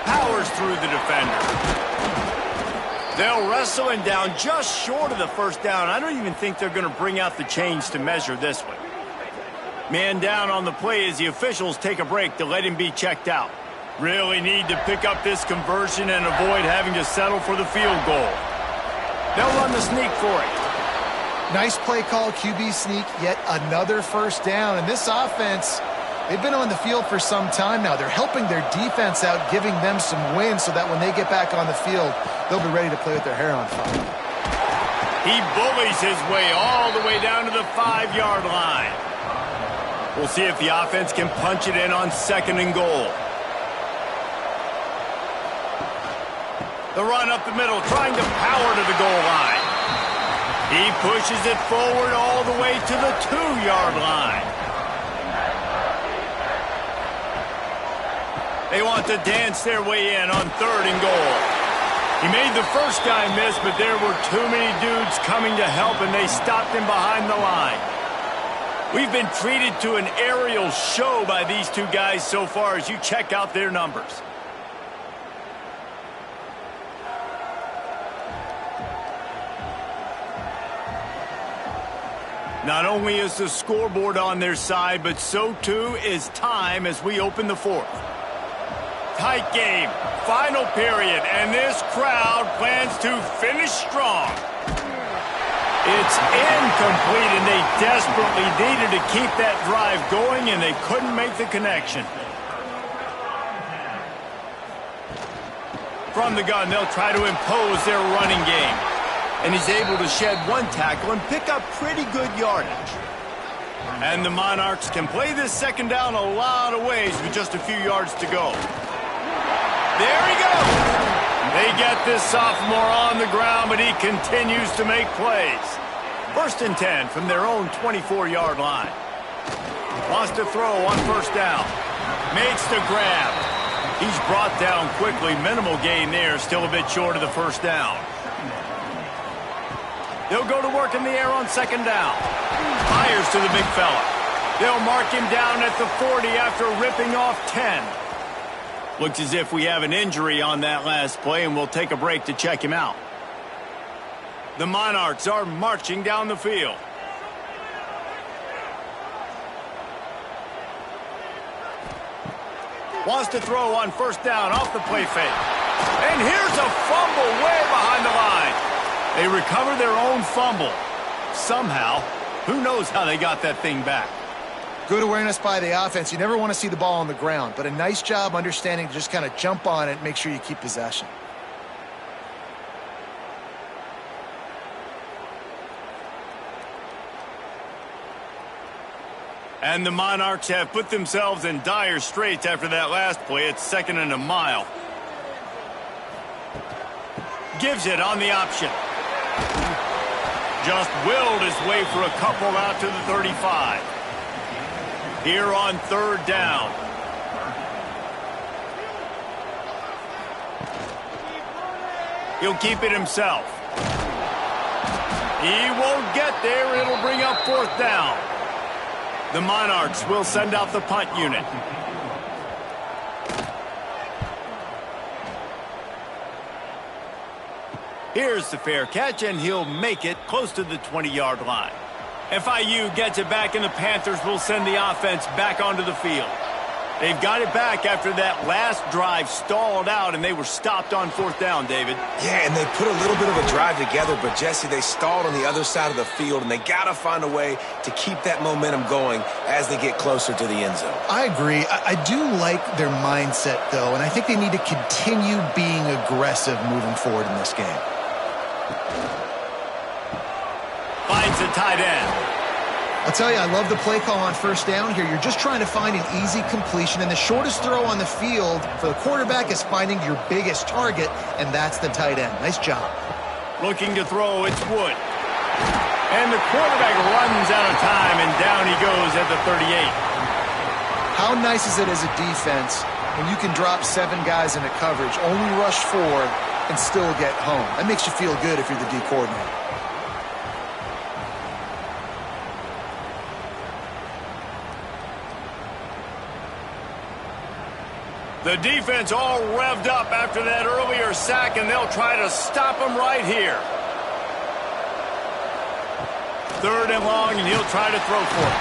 Powers through the defender. They'll wrestle him down just short of the first down. I don't even think they're going to bring out the chains to measure this one. Man down on the play as the officials take a break to let him be checked out. Really need to pick up this conversion and avoid having to settle for the field goal. They'll run the sneak for it.
Nice play call, QB sneak, yet another first down. And this offense, they've been on the field for some time now. They're helping their defense out, giving them some wins so that when they get back on the field, they'll be ready to play with their hair on fire.
He bullies his way all the way down to the 5-yard line. We'll see if the offense can punch it in on 2nd and goal. The run up the middle, trying to power to the goal line. He pushes it forward all the way to the 2-yard line. They want to dance their way in on 3rd and goal. He made the first guy miss, but there were too many dudes coming to help, and they stopped him behind the line. We've been treated to an aerial show by these two guys so far as you check out their numbers. Not only is the scoreboard on their side, but so too is time as we open the 4th. Tight game, final period, and this crowd plans to finish strong. It's incomplete, and they desperately needed to keep that drive going, and they couldn't make the connection. From the gun, they'll try to impose their running game. And he's able to shed one tackle and pick up pretty good yardage. And the Monarchs can play this 2nd down a lot of ways with just a few yards to go. There he goes. They get this sophomore on the ground, but he continues to make plays. 1st and 10 from their own 24-yard line. Wants to throw on 1st down. Makes the grab. He's brought down quickly. Minimal gain there, still a bit short of the 1st down. They'll go to work in the air on 2nd down. Fires to the big fella. They'll mark him down at the 40 after ripping off 10. Looks as if we have an injury on that last play, and we'll take a break to check him out. The Monarchs are marching down the field. Wants to throw on 1st down off the play fake. And here's a fumble way behind the line. They recover their own fumble. Somehow, who knows how they got that thing back.
Good awareness by the offense. You never want to see the ball on the ground, but a nice job understanding to just kind of jump on it and make sure you keep possession.
And the Monarchs have put themselves in dire straits after that last play. It's 2nd and a mile. Gives it on the option. Just willed his way for a couple out to the 35. Here on 3rd down. He'll keep it himself. He won't get there. It'll bring up 4th down. The Monarchs will send out the punt unit. Here's the fair catch, and he'll make it close to the 20-yard line. FIU gets it back, and the Panthers will send the offense back onto the field. They've got it back after that last drive stalled out, and they were stopped on 4th down, David.
Yeah, and they put a little bit of a drive together, but, Jesse, they stalled on the other side of the field, and they got to find a way to keep that momentum going as they get closer to the end zone.
I agree. I do like their mindset, though, and I think they need to continue being aggressive moving forward in this game.
Finds the tight end.
I'll tell you, I love the play call on 1st down here. You're just trying to find an easy completion, and the shortest throw on the field for the quarterback is finding your biggest target, and that's the tight end. Nice job.
Looking to throw, it's Wood. And the quarterback runs out of time, and down he goes at the 38.
How nice is it as a defense when you can drop 7 guys into coverage, only rush 4, and still get home? That makes you feel good if you're the D coordinator.
The defense all revved up after that earlier sack, and they'll try to stop him right here. 3rd and long, and he'll try to throw for it.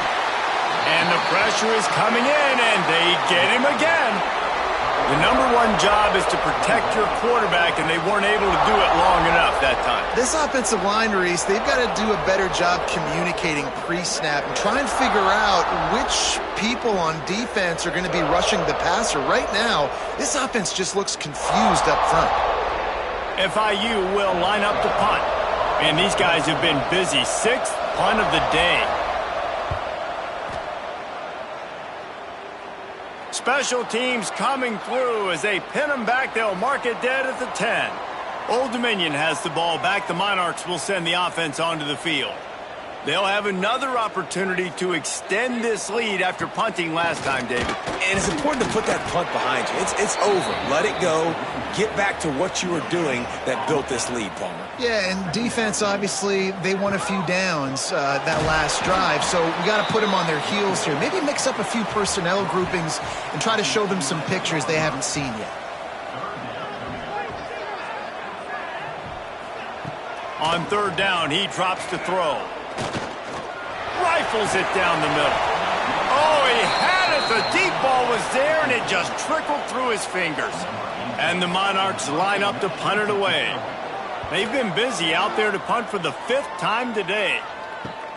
And the pressure is coming in, and they get him again. The #1 job is to protect your quarterback, and they weren't able to do it long enough that time.
This offensive line, Reese, they've got to do a better job communicating pre-snap and try and figure out which people on defense are going to be rushing the passer. Right now, this offense just looks confused up front.
FIU will line up to punt. And these guys have been busy. 6th punt of the day. Special teams coming through as they pin them back. They'll mark it dead at the 10. Old Dominion has the ball back. The Monarchs will send the offense onto the field. They'll have another opportunity to extend this lead after punting last time, David.
And it's important to put that punt behind you. It's over. Let it go. Get back to what you were doing that built this lead, Palmer.
Yeah, and defense, obviously, they won a few downs that last drive, so we got to put them on their heels here. Maybe mix up a few personnel groupings and try to show them some pictures they haven't seen yet.
On 3rd down, he drops to throw. Rifles it down the middle. Oh, he had it. The deep ball was there, and it just trickled through his fingers. And the Monarchs line up to punt it away. They've been busy out there to punt for the 5th time today.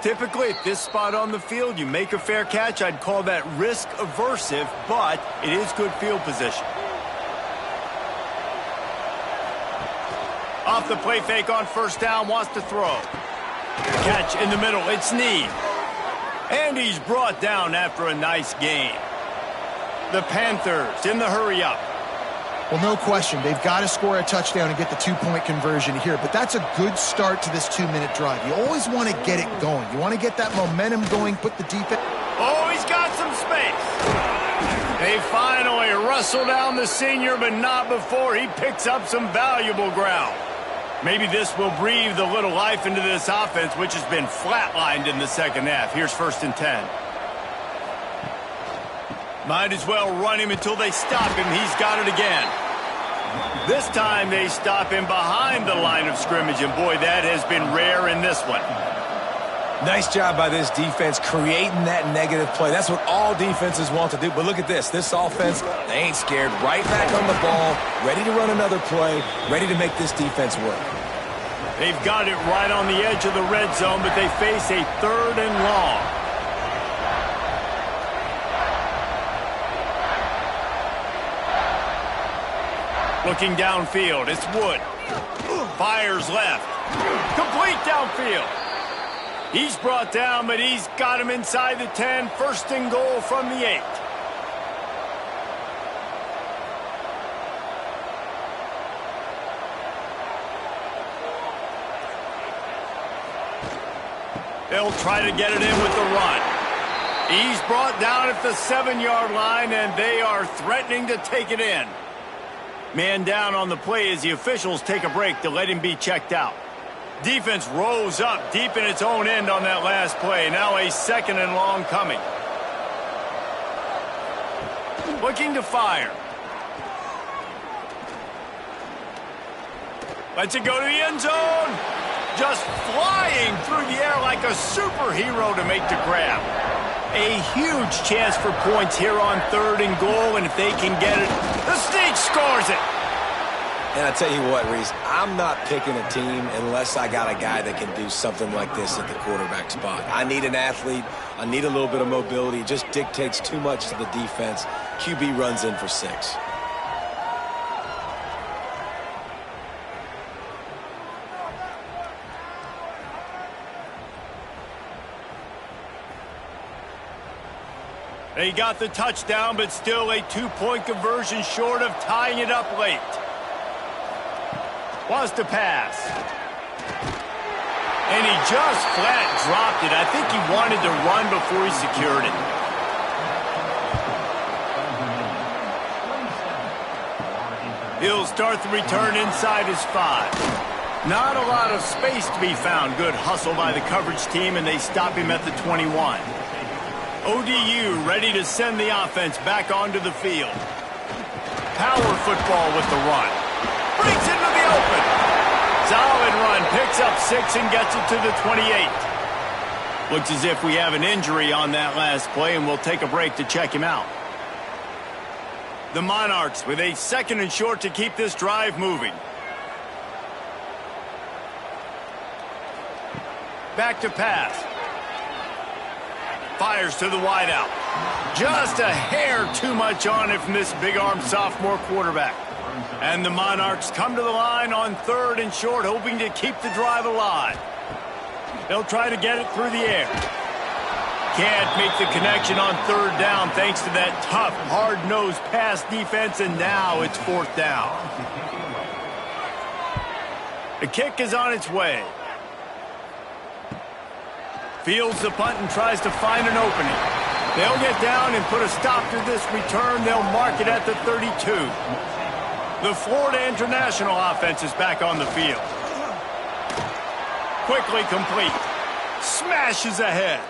Typically, at this spot on the field, you make a fair catch. I'd call that risk-aversive, but it is good field position. Off the play fake on 1st down, wants to throw. Catch in the middle, it's Need. And he's brought down after a nice gain. The Panthers in the hurry-up.
Well, no question. They've got to score a touchdown and get the 2-point conversion here, but that's a good start to this 2-minute drive. You always want to get it going. You want to get that momentum going, put the defense...
Oh, he's got some space. They finally wrestle down the senior, but not before he picks up some valuable ground. Maybe this will breathe a little life into this offense, which has been flatlined in the 2nd half. Here's 1st and 10. Might as well run him until they stop him. He's got it again. This time they stop him behind the line of scrimmage, and boy, that has been rare in this one.
Nice job by this defense creating that negative play. That's what all defenses want to do. But look at this. This offense, they ain't scared. Right back on the ball, ready to run another play, ready to make this defense work.
They've got it right on the edge of the red zone, but they face a 3rd and long. Looking downfield, it's Wood. Fires left. Complete downfield. He's brought down, but he's got him inside the 10. 1st and goal from the 8. They'll try to get it in with the run. He's brought down at the 7-yard line, and they are threatening to take it in. Man down on the play as the officials take a break to let him be checked out. Defense rose up deep in its own end on that last play. Now a 2nd and long coming. Looking to fire. Lets it go to the end zone. Just flying through the air like a superhero to make the grab. A huge chance for points here on 3rd and goal, and if they can get it, the Sneak scores it.
And I tell you what, Reese, I'm not picking a team unless I got a guy that can do something like this at the quarterback spot. I need an athlete. I need a little bit of mobility. It just dictates too much to the defense. QB runs in for 6.
They got the touchdown, but still a 2-point conversion short of tying it up late. Wants to pass. And he just flat dropped it. I think he wanted to run before he secured it. He'll start the return inside his 5. Not a lot of space to be found. Good hustle by the coverage team, and they stop him at the 21. ODU ready to send the offense back onto the field. Power football with the run. Breaks into the open. Solid run. Picks up 6 and gets it to the 28. Looks as if we have an injury on that last play, and we'll take a break to check him out. The Monarchs with a 2nd and short to keep this drive moving. Back to pass. Fires to the wideout. Just a hair too much on it from this big-arm sophomore quarterback. And the Monarchs come to the line on 3rd and short, hoping to keep the drive alive. They'll try to get it through the air. Can't make the connection on 3rd down thanks to that tough, hard-nosed pass defense, and now it's 4th down. The kick is on its way. Fields the punt and tries to find an opening. They'll get down and put a stop to this return. They'll mark it at the 32. The Florida International offense is back on the field. Quickly complete. Smashes ahead.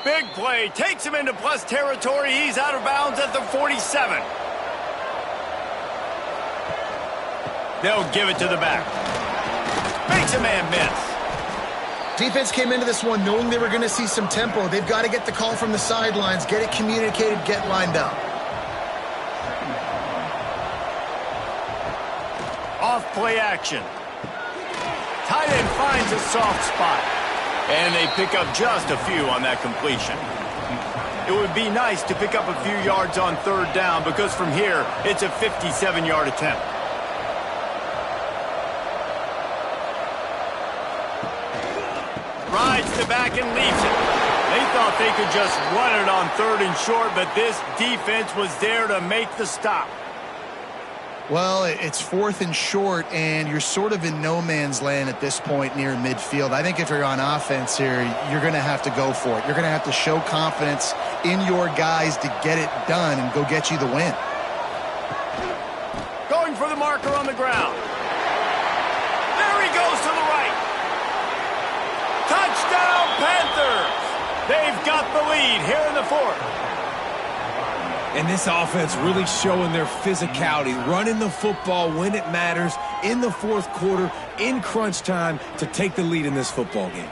Big play. Takes him into plus territory. He's out of bounds at the 47. They'll give it to the back. Makes a man miss.
Defense came into this one knowing they were going to see some tempo. They've got to get the call from the sidelines, get it communicated, get lined up.
Off play action. Tight end finds a soft spot. And they pick up just a few on that completion. It would be nice to pick up a few yards on 3rd down because from here, it's a 57-yard attempt. Rides the back and leaves it. They thought they could just run it on 3rd and short, but this defense was there to make the stop.
Well, it's 4th and short, and you're sort of in no man's land at this point near midfield. I think if you're on offense here, you're going to have to go for it. You're going to have to show confidence in your guys to get it done and go get you the win.
Going for the marker on the ground. There he goes to the right. Touchdown, Panthers! They've got the lead here in the 4th.
And this offense really showing their physicality, running the football when it matters, in the 4th quarter, in crunch time, to take the lead in this football game.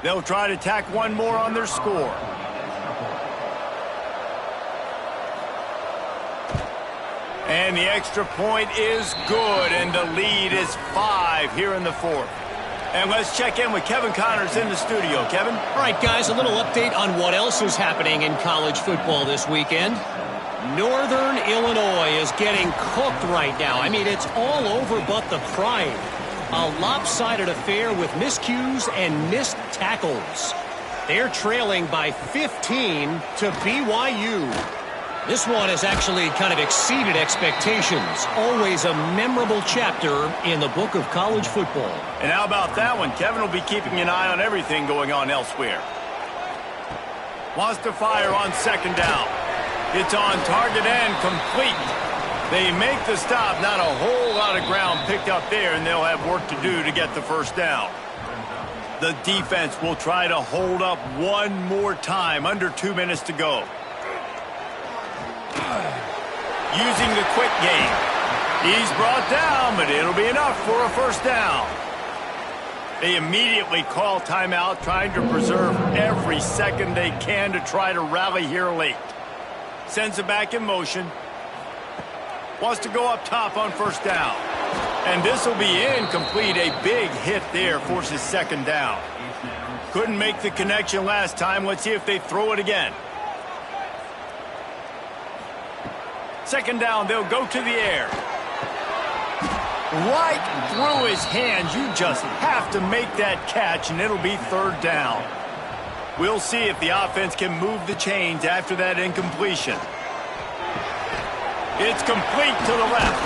They'll try to tack one more on their score. And the extra point is good, and the lead is 5 here in the 4th. And let's check in with Kevin Connors in the studio. Kevin?
All right, guys, a little update on what else is happening in college football this weekend. Northern Illinois is getting cooked right now. I mean, it's all over but the crying. A lopsided affair with miscues and missed tackles. They're trailing by 15 to BYU. This one has actually kind of exceeded expectations. Always a memorable chapter in the book of college football.
And how about that one? Kevin will be keeping an eye on everything going on elsewhere. Wants to fire on 2nd down. It's on target and complete. They make the stop. Not a whole lot of ground picked up there, and they'll have work to do to get the 1st down. The defense will try to hold up one more time. Under 2 minutes to go. using the quick game. He's brought down, but it'll be enough for a first down. They immediately call timeout, trying to preserve every second they can to try to rally here late. Sends it back in motion. Wants to go up top on first down. And this will be incomplete. A big hit there forces second down. Couldn't make the connection last time. Let's see if they throw it again. Second down, they'll go to the air. Right through his hands. You just have to make that catch, and it'll be third down. We'll see if the offense can move the chains after that incompletion. It's complete to the left.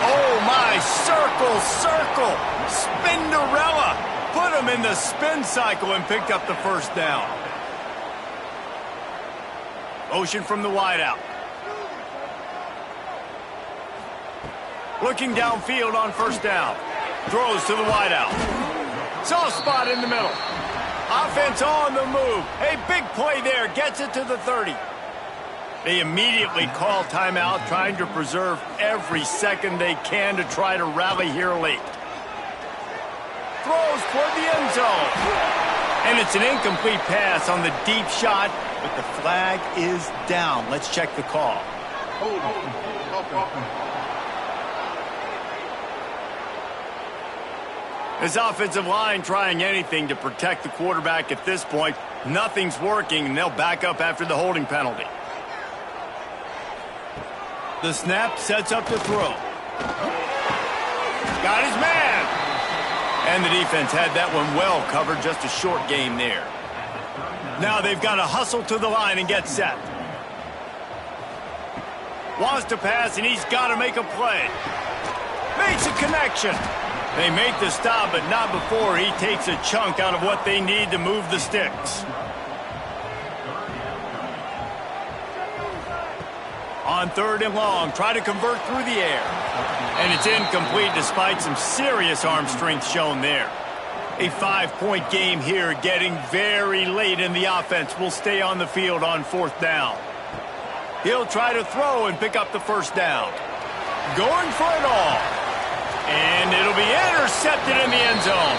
Oh, my, circle, Spinderella. Put him in the spin cycle and picked up the first down. Motion from the wideout. Looking downfield on first down. Throws to the wideout. Soft spot in the middle. Offense on the move. A big play there. Gets it to the 30. They immediately call timeout, trying to preserve every second they can to try to rally here late. Throws toward the end zone. And it's an incomplete pass on the deep shot, but the flag is down. Let's check the call. This offensive line trying anything to protect the quarterback at this point. Nothing's working, and they'll back up after the holding penalty. The snap sets up to throw. Got his man. And the defense had that one well covered. Just a short game there. Now they've got to hustle to the line and get set. Wants to pass, and he's got to make a play. Makes a connection. They make the stop, but not before he takes a chunk out of what they need to move the sticks. On third and long, try to convert through the air. And it's incomplete despite some serious arm strength shown there. A 5-point game here, getting very late in the offense. Will stay on the field on fourth down. He'll try to throw and pick up the first down. Going for it all. And it'll be intercepted in the end zone.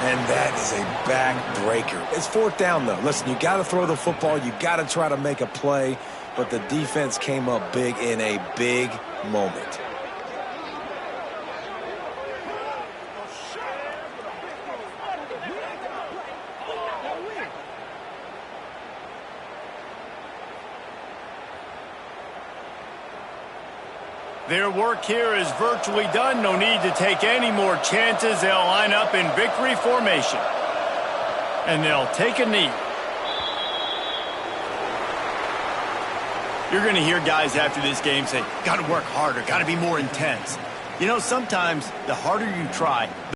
And that is a backbreaker. It's fourth down, though. Listen, you got to throw the football. You got to try to make a play. But the defense came up big in a big moment.
Their work here is virtually done. No need to take any more chances. They'll line up in victory formation. And they'll take a knee. You're going to hear guys after this game say, got to work harder, got to be more intense. You know, sometimes the harder you try,